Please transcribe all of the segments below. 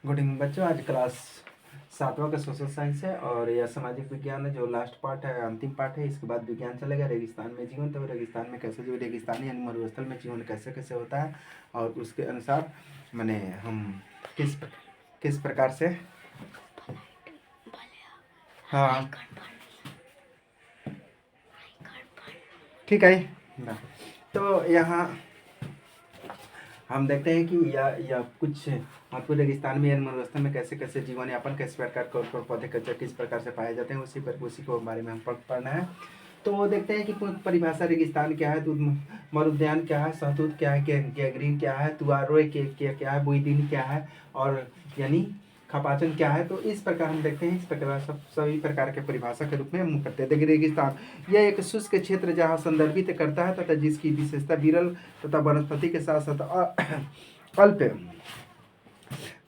Good evening बच्चों। आज class 7वां का सोशल साइंस है और यह सामाजिक विज्ञान है जो लास्ट पार्ट है, अंतिम पार्ट है। इसके बाद विज्ञान चलेगा रेगिस्तान में जीवन, तो रेगिस्तान में कैसे जो रेगिस्तानी यानी मरुस्थल में जीवन कैसे कैसे होता है और उसके अनुसार मैंने हम किस किस प्रकार से हाँ ठीक है ना। तो यहाँ हम देखते हैं कि यह कुछ आपको रेगिस्तान में यानी मरुस्थल में कैसे कैसे जीवन यापन किस प्रकार के पौधे किस प्रकार से पाए जाते हैं उसी को बारे में हम पढ़ना है। तो देखते हैं कि परिभाषा रेगिस्तान क्या है, तो मरुद्यान क्या है, सहतूत क्या है, गैंग्रीन क्या है, तुआरोय क्या है, बुइदीन क्या है और यानी खपाचन क्या है। तो इस प्रकार हम देखते हैं, इस प्रकार सभी प्रकार के परिभाषा के रूप में हम करते हैं। देखिए रेगिस्तान यह एक शुष्क क्षेत्र जहाँ संदर्भित करता है तथा जिसकी विशेषता विरल तथा वनस्पति के साथ साथ अल्प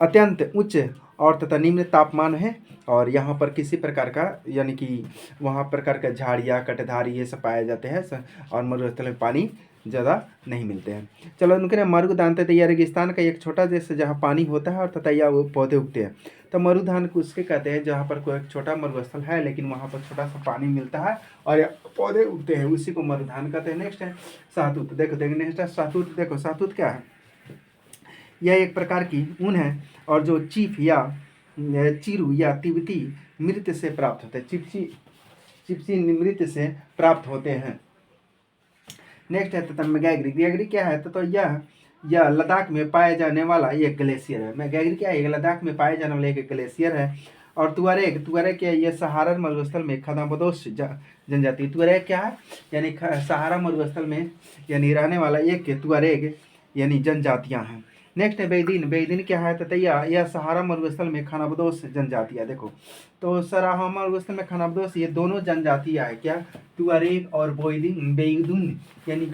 अत्यंत उच्च और तथा निम्न तापमान है और यहाँ पर किसी प्रकार का यानी कि वहाँ प्रकार का झाड़ियाँ कटधारी ये सब पाए जाते हैं और मरुस्थल में पानी ज़्यादा नहीं मिलते हैं। चलो उनके मरुदान तथा यह रेगिस्तान का एक छोटा देश जहाँ पानी होता है और तथा यह वो पौधे उगते हैं। तो मरुधान को उसके कहते हैं जहाँ पर कोई छोटा मरुस्थल है लेकिन वहाँ पर छोटा सा पानी मिलता है और पौधे उगते हैं, उसी को मरुधान कहते हैं। नेक्स्ट है शाहतूत। देखो नेक्स्ट है शाहतूत। देखो शाहतूत क्या है, यह एक प्रकार की ऊन है और जो चीफ या चिरू या तिब्बती मृत से प्राप्त होते हैं। चिपसी मृत से प्राप्त होते हैं। नेक्स्ट है तथा मैगैग्री। गैगरी क्या है, तो यह लद्दाख में पाया जाने वाला एक ग्लेशियर है। मैगैग्री क्या है, लद्दाख में पाए जाने वाला एक ग्लेशियर है। और तुअरेग क्या है, यह सहारा मरुस्थल में खानाबदोश जनजाति। तुअरेग क्या है, यानी सहारा मरुस्थल में यानी रहने वाला एक तुअरेग यानी जनजातियां हैं। नेक्स्ट है बेदीन। बेदीन क्या है, ततैया यह सहारा मरुस्थल में खानाबदोश जनजातियां। देखो तो सहारा मरुस्थल में खानाबदोश ये दोनों जनजातियां है क्या, तुअरेग और बेदून यानी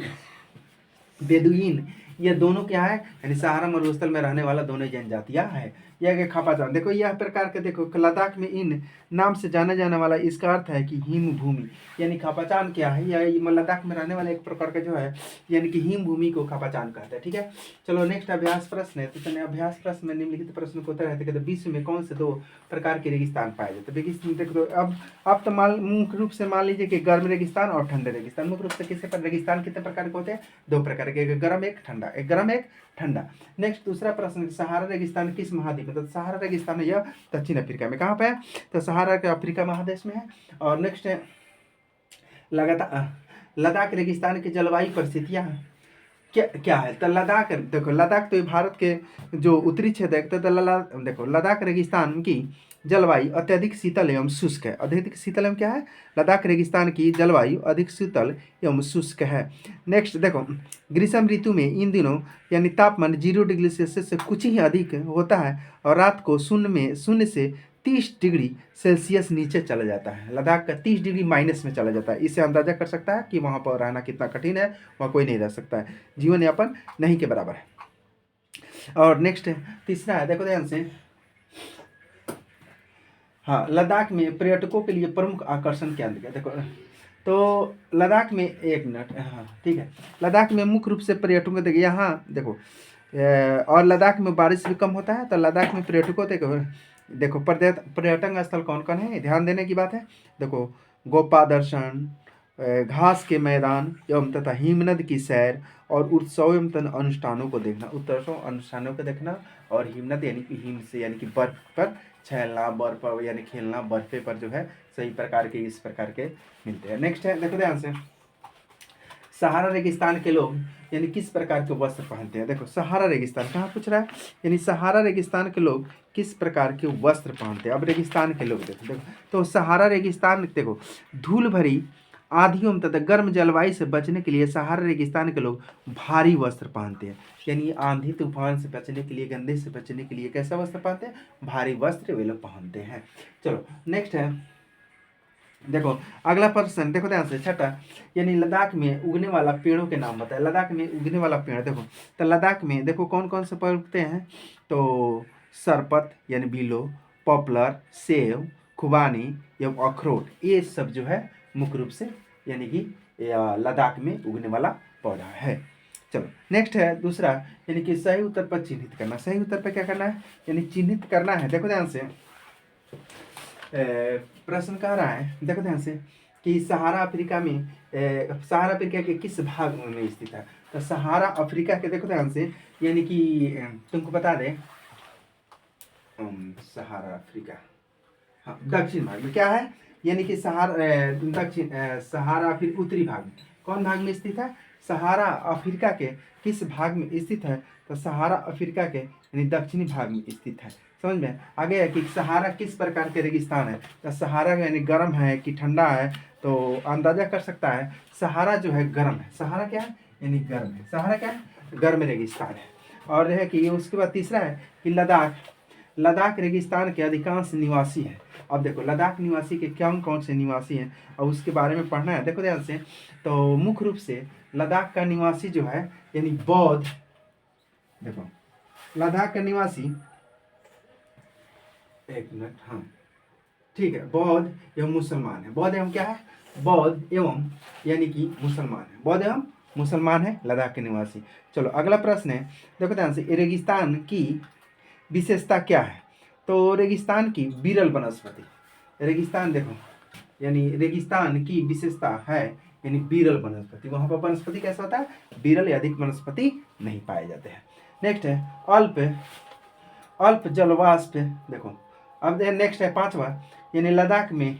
बेदुइन, ये दोनों क्या है यानी सहारा मरुस्थल में रहने वाला दोनों जनजातियां हैं। यह खापाचान। देखो यह प्रकार के देखो लद्दाख में इन नाम से जाना जाने वाला, इसका अर्थ है कि हिम भूमि यानी खापाचान क्या है, यह लद्दाख में रहने वाला एक प्रकार का जो है यानी कि हिम भूमि को खापाचान कहते हैं। ठीक है, चलो नेक्स्ट अभ्यास प्रश्न है। तो चलिए अभ्यास प्रश्न में निम्नलिखित प्रश्न को उत्तर है तो विश्व में कौन से दो प्रकार के रेगिस्तान पाए जाते हैं। देखो अब तो मुख्य रूप से मान लीजिए कि गर्म रेगिस्तान और ठंडे रेगिस्तान। मुख्य रूप से किसी पर रेगिस्तान कितने प्रकार के होते हैं, दो प्रकार के, एक गर्म एक ठंडा, एक गर्म एक ठंडा। नेक्स्ट दूसरा प्रश्न, सहारा रेगिस्तान किस महाद्वीप में, तो सहारा रेगिस्तान यह दक्षिण अफ्रीका में। कहाँ पे है, तो सहारा के अफ्रीका महादेश में है। और नेक्स्ट है लद्दाख रेगिस्तान की जलवायु परिस्थितियां क्या क्या है, तो लद्दाख देखो लद्दाख तो भारत के जो उत्तरी क्षेत्र है, तो देखो लद्दाख रेगिस्तान की जलवायु अत्यधिक शीतल एवं शुष्क है। अत्यधिक शीतल एवं क्या है, लद्दाख रेगिस्तान की जलवायु अधिक शीतल एवं शुष्क है। नेक्स्ट देखो ग्रीष्म ऋतु में इन दिनों यानी तापमान 0 डिग्री सेल्सियस से कुछ ही अधिक होता है और रात को शून्य से 30 डिग्री सेल्सियस नीचे चला जाता है। लद्दाख का 30 डिग्री माइनस में चला जाता है। इससे अंदाजा कर सकता है कि वहाँ पर रहना कितना कठिन है, वहाँ कोई नहीं रह सकता है, जीवन यापन नहीं के बराबर है। और नेक्स्ट तीसरा है, देखो ध्यान से, हाँ लद्दाख में पर्यटकों के लिए प्रमुख आकर्षण केंद्र। देखो तो लद्दाख में, एक मिनट, हाँ ठीक है, लद्दाख में मुख्य रूप से पर्यटकों देखिए यहाँ देखो और लद्दाख में बारिश भी कम होता है। तो लद्दाख में पर्यटकों देखो पर्यटन स्थल कौन कौन है, ध्यान देने की बात है। देखो गोपा दर्शन, घास के मैदान एवं तथा हिमनद की सैर और उत्सव एवं अनुष्ठानों को देखना, उत्सव अनुष्ठानों को देखना और हिमनद यानी कि हिम से यानी कि बर्फ पर छेलना, बर्फ यानी खेलना, बर्फे पर जो है सही प्रकार के इस प्रकार के मिलते हैं। नेक्स्ट है देखो ध्यान से, सहारा रेगिस्तान के लोग यानी किस प्रकार के वस्त्र पहनते हैं। देखो सहारा रेगिस्तान कहाँ पूछ रहा है, यानी सहारा रेगिस्तान के लोग किस प्रकार के वस्त्र पहनते हैं। अब रेगिस्तान के लोग देखो तो सहारा रेगिस्तान देखो धूल भरी आंधियों तथा गर्म जलवायु से बचने के लिए सहारा रेगिस्तान के लोग भारी वस्त्र पहनते हैं। यानी आंधी तूफान से बचने के लिए, गंदे से बचने के लिए कैसा वस्त्र पहनते हैं, भारी वस्त्र वे लोग पहनते हैं। चलो नेक्स्ट है, देखो अगला प्रश्न देखो ध्यान से, छठा, यानी लद्दाख में उगने वाला पेड़ों के नाम बताए। लद्दाख में उगने वाला पेड़ देखो, तो लद्दाख में देखो कौन कौन से पेड़ उगते हैं, तो सरपत यानी बीलो, पॉपुलर, सेव, खुबानी एवं अखरोट, ये सब जो है मुख्य रूप से यानी कि लद्दाख में उगने वाला पौधा है। चलो नेक्स्ट है दूसरा, यानी कि सही उत्तर पर चिन्हित करना। सही उत्तर पर क्या करना है, यानी चिन्हित करना है। देखो ध्यान से, प्रश्न कह रहा है, देखो ध्यान से कि सहारा अफ्रीका में सहारा अफ्रीका के किस भाग में स्थित है। तो सहारा अफ्रीका के, देखो ध्यान से, यानी कि तुमको बता दें, सहारा अफ्रीका, हाँ दक्षिण भाग में क्या है, यानी कि सहारा फिर उत्तरी भाग में, कौन भाग में स्थित है, सहारा अफ्रीका के किस भाग में स्थित है। तो सहारा अफ्रीका के यानी दक्षिणी भाग में स्थित है। समझ में आगे है कि सहारा किस प्रकार के रेगिस्तान है। तो सहारा यानी गर्म है कि ठंडा है, तो अंदाजा कर सकता है सहारा जो है गर्म है। सहारा क्या है, यानी गर्म है। सहारा क्या है, गर्म रेगिस्तान है। और है कि उसके बाद तीसरा है कि लद्दाख, लद्दाख रेगिस्तान के अधिकांश निवासी हैं। अब देखो लद्दाख निवासी के कौन कौन से निवासी हैं और उसके बारे में पढ़ना है। देखो ध्यान से, तो मुख्य रूप से लद्दाख का निवासी जो है यानी बौद्ध, देखो लद्दाख का निवासी, एक मिनट, हाँ ठीक है, बौद्ध एवं मुसलमान है। बौद्ध एवं क्या है, बौद्ध एवं यानी कि मुसलमान है, बौद्ध एवं मुसलमान है लद्दाख के निवासी। चलो अगला प्रश्न है, देखो ध्यान से, रेगिस्तान की विशेषता क्या है। तो रेगिस्तान की विरल वनस्पति, रेगिस्तान देखो, यानी रेगिस्तान की विशेषता है यानी विरल वनस्पति। वहाँ पर वनस्पति कैसा होता है, विरल या अधिक वनस्पति नहीं पाए जाते हैं। नेक्स्ट है अल्प अल्प जलवाष्प, देखो अब नेक्स्ट है पांचवा, यानी लद्दाख में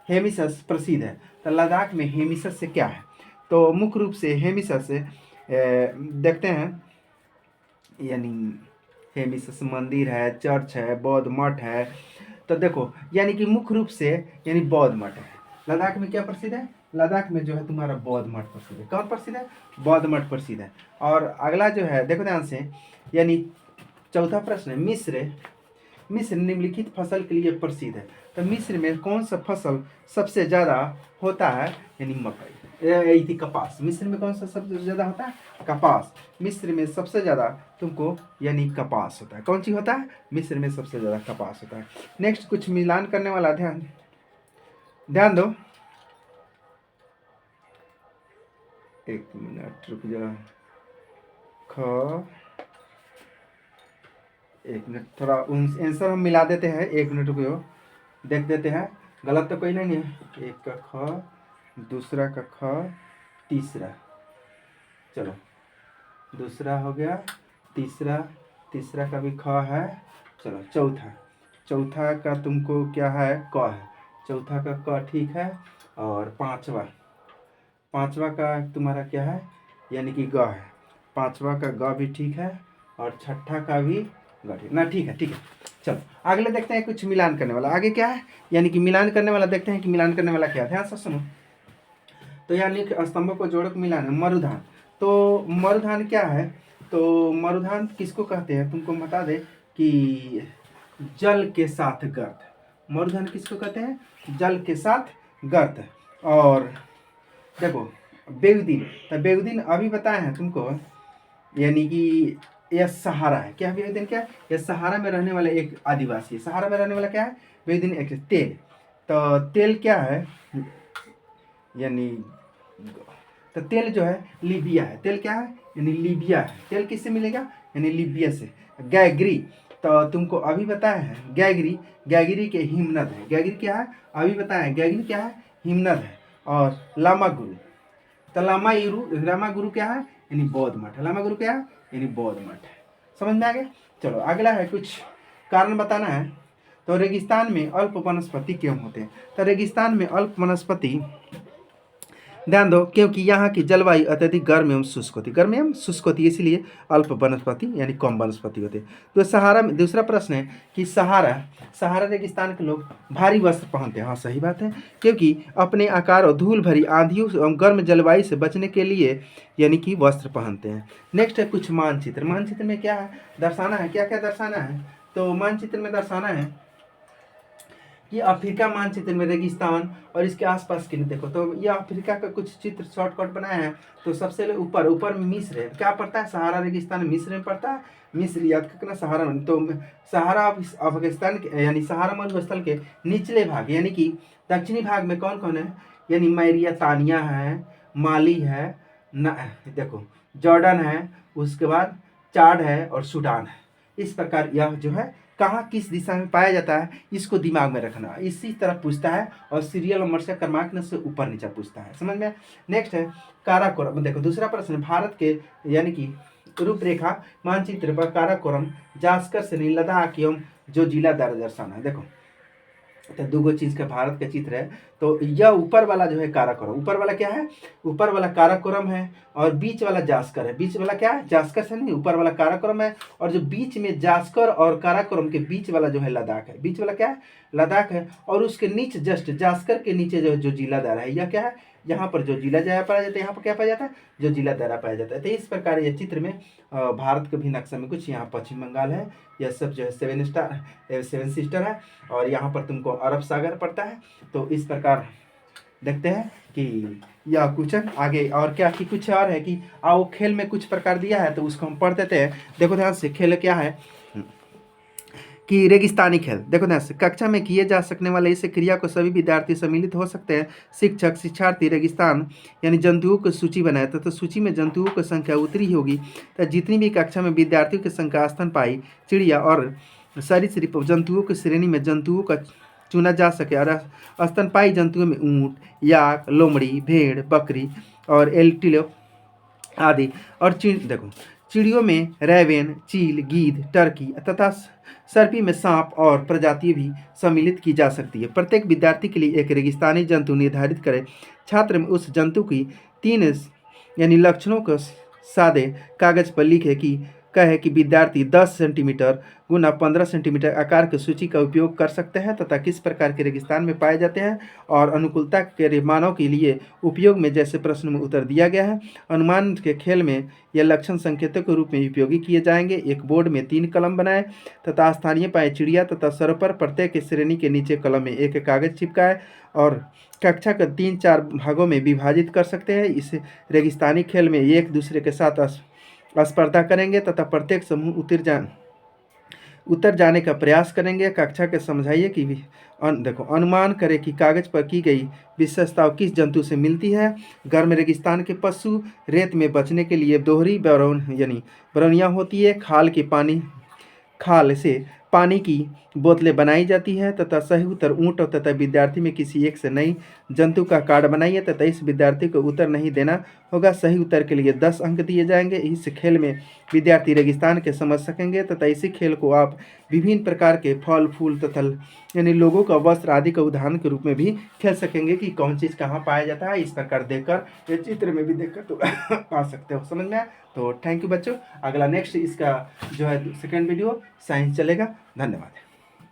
हेमिसस प्रसिद्ध है। तो लद्दाख में हेमिसस से क्या है, तो मुख्य रूप से हेमिसस से देखते हैं, यानी हेमिसस मंदिर है, चर्च है, बौद्ध मठ है। तो देखो यानी कि मुख्य रूप से यानी बौद्ध मठ है। लद्दाख में क्या प्रसिद्ध है, लद्दाख में जो है तुम्हारा बौद्ध मठ प्रसिद्ध है। कौन प्रसिद्ध है, बौद्ध मठ प्रसिद्ध है। और अगला जो है देखो ध्यान से, यानी चौथा प्रश्न है, मिस्र, मिस्र निम्नलिखित फसल के लिए प्रसिद्ध है। तो मिस्र में कौन सा फसल सबसे ज़्यादा होता है, यानी मकई, थी कपास। मिस्र में कौन सा सबसे ज़्यादा होता है, कपास। मिस्र में सबसे ज़्यादा तुमको यानी कपास होता है। कौन सी होता है, मिस्र में सबसे ज़्यादा कपास होता है। नेक्स्ट कुछ मिलान करने वाला, ध्यान ध्यान दो, एक मिनट रुक जाओ, एक मिनट, थोड़ा आंसर हम मिला देते हैं, एक मिनट रुको, देख देते हैं, गलत तो कोई नहीं है। एक का ख, दूसरा का ख, तीसरा, चलो दूसरा हो गया, तीसरा, तीसरा का भी ख है। चलो चौथा, चौथा का तुमको क्या है, क है, चौथा का क ठीक है। और पांचवा, पांचवा का तुम्हारा क्या है, यानी कि ग है। पांचवा का ग भी ठीक है और छठा का भी ग ठीक ना, ठीक है ठीक है। चलो अगले देखते हैं कुछ मिलान करने वाला। आगे क्या है, यानी कि मिलान करने वाला, देखते हैं कि मिलान करने वाला क्या है, ध्यान से सुनो। तो यानी कि स्तंभों को जोड़ के मिलान है, मरुधान। तो मरुधान क्या है, तो मरुधान किसको कहते हैं, तुमको बता दे कि जल के साथ गर्त। मरुधान किसको कहते हैं, जल के साथ गर्त। और देखो बेगुदिन, तो बेगुदिन अभी बताए हैं तुमको, यानी कि यह सहारा है। क्या बेगुदिन, क्या यह सहारा में रहने वाला एक आदिवासी है। सहारा में रहने वाला क्या है, बेगुदिन एक तेल। तो तेल क्या है, यानी तो तेल जो है लीबिया है। तेल क्या है, यानी लीबिया है। तेल किससे मिलेगा, यानी लीबिया से। गैगरी, तो तुमको अभी बताया है गैगरी, गैगरी के हिमनद है। गैगरी क्या है, अभी बताया है, गैगरी क्या है, हिमनद है। और लामा गुरु, तो लामा गुरु क्या है, यानी बौद्ध मठ। लामा गुरु क्या है, यानी बौद्ध मठ है। समझ में आ गया। चलो अगला है, कुछ कारण बताना है। तो रेगिस्तान में अल्प वनस्पति क्यों होते हैं। तो रेगिस्तान में अल्प वनस्पति, ध्यान दो, क्योंकि यहाँ की जलवायु अत्यधिक गर्म एवं शुष्क होती है। गर्म एवं शुष्क होती है, इसलिए अल्प वनस्पति यानी कम वनस्पति होते हैं। तो सहारा में दूसरा प्रश्न है कि सहारा सहारा रेगिस्तान के लोग भारी वस्त्र पहनते हैं। हाँ सही बात है, क्योंकि अपने आकार और धूल भरी आंधियों एवं गर्म जलवायु से बचने के लिए यानी कि वस्त्र पहनते हैं। नेक्स्ट है कुछ मानचित्र। मानचित्र में क्या है दर्शाना है, क्या क्या दर्शाना है। तो मानचित्र में दर्शाना है कि अफ्रीका मानचित्र में रेगिस्तान और इसके आसपास के, देखो तो ये अफ्रीका का कुछ चित्र शॉर्टकट बनाए हैं। तो सबसे ऊपर ऊपर में मिस्र है, क्या पड़ता है, सहारा रेगिस्तान मिस्र में पड़ता है। मिस्र याद करना, सहारा में, तो सहारा अफगानिस्तान यानी सहारा मरुस्थल के निचले भाग यानी कि दक्षिणी भाग में कौन कौन है, यानी मैरिया तानिया है, माली है, देखो जॉर्डन है, उसके बाद चाड है और सूडान है। इस प्रकार यह जो है कहाँ किस दिशा में पाया जाता है, इसको दिमाग में रखना। इसी तरह पूछता है और सीरियल नंबर से क्रमांक से ऊपर नीचे पूछता है, समझ में। नेक्स्ट है काराकोरम। देखो दूसरा प्रश्न, भारत के यानी कि रूपरेखा मानचित्र पर काराकोरम, जास्कर श्रेणी, लद्दाख एवं जो जिला दर्शाना है। देखो तो दो चीज का भारत का चित्र है, तो यह ऊपर वाला जो है काराकोरम, ऊपर वाला क्या है, ऊपर वाला काराकोरम है और बीच वाला जास्कर है। बीच वाला क्या है, जास्कर से नहीं, ऊपर वाला काराकोरम है और जो बीच में जास्कर और काराकोरम के बीच वाला जो है लद्दाख है। बीच वाला क्या है, लद्दाख है। और उसके नीचे जस्ट जास्कर के नीचे जो जिला दायरा है, यह क्या है, यहाँ पर जो जिला दायरा पाया जाता है, यहाँ पर क्या पाया जाता है, जो जिला दायरा पाया जाता है। तो इस प्रकार ये चित्र में भारत के भी नक्शा में कुछ यहाँ पश्चिम बंगाल है, यह सब जो है सेवन सिस्टर है और यहाँ पर तुमको अरब सागर पड़ता है। तो इस प्रकार देखते हैं कि यह क्वेश्चन आगे और क्या कि कुछ और है कि आओ खेल में कुछ प्रकार दिया है तो उसको हम पढ़ देते हैं। देखो ध्यान से, खेल क्या है कि रेगिस्तानी खेल। देखो ध्यान से, कक्षा में किए जा सकने वाले इस क्रिया को सभी विद्यार्थी सम्मिलित हो सकते हैं। शिक्षक शिक्षार्थी रेगिस्तान यानी जंतुओं की सूची बनाए, तो सूची में जंतुओं की संख्या उतरी होगी। तो जितनी भी कक्षा में विद्यार्थियों की संख्या स्तन पाई, चिड़िया और सरीसृप जंतुओं की श्रेणी में जंतुओं का चुना जा सके। और स्तनपाई जंतुओं में ऊँट, याक, लोमड़ी, भेड़, बकरी और एल्टिलो आदि। और देखो चिड़ियों में रैवेन, चील, गीद, टर्की तथा सर्पी में सांप और प्रजाति भी सम्मिलित की जा सकती है। प्रत्येक विद्यार्थी के लिए एक रेगिस्तानी जंतु निर्धारित करें। छात्र में उस जंतु की 3 यानी लक्षणों को सादे कागज पर लिखे कि कहे कि विद्यार्थी 10 सेंटीमीटर गुना 15 सेंटीमीटर आकार की सूची का उपयोग कर सकते हैं तथा किस प्रकार के रेगिस्तान में पाए जाते हैं और अनुकूलता के मानव के लिए उपयोग में जैसे प्रश्न में उत्तर दिया गया है। अनुमान के खेल में यह लक्षण संकेतों के रूप में उपयोगी किए जाएंगे। एक बोर्ड में 3 कलम बनाएं तथा स्थानीय पाए चिड़िया तथा सरोपर प्रत्येक श्रेणी के नीचे कलम में एक कागज चिपकाए और कक्षा के 3-4 भागों में विभाजित कर सकते हैं। इस रेगिस्तानी खेल में एक दूसरे के साथ स्पर्धा करेंगे तथा प्रत्येक समूह उतर जाने का प्रयास करेंगे। कक्षा के समझाइए कि देखो अनुमान करें कि कागज पर की गई विशेषताओं किस जंतु से मिलती है। गर्म रेगिस्तान के पशु रेत में बचने के लिए दोहरी बरौनियाँ होती है। खाल से पानी की बोतलें बनाई जाती है तथा सही उत्तर ऊँट तथा विद्यार्थी में किसी एक से नई जंतु का कार्ड बनाइए तथा इस विद्यार्थी को उत्तर नहीं देना होगा। सही उत्तर के लिए 10 अंक दिए जाएंगे। इस खेल में विद्यार्थी रेगिस्तान के समझ सकेंगे तथा इसी खेल को आप विभिन्न प्रकार के फल फूल तथा यानी लोगों का वस्त्र आदि का उदाहरण के रूप में भी खेल सकेंगे कि कौन चीज़ कहाँ पाया जाता है। इस प्रकार देखकर ये चित्र में भी देखकर तो पा सकते हो, समझ में आया। तो थैंक यू बच्चों। अगला नेक्स्ट इसका जो है सेकेंड वीडियो साइंस चलेगा। धन्यवाद।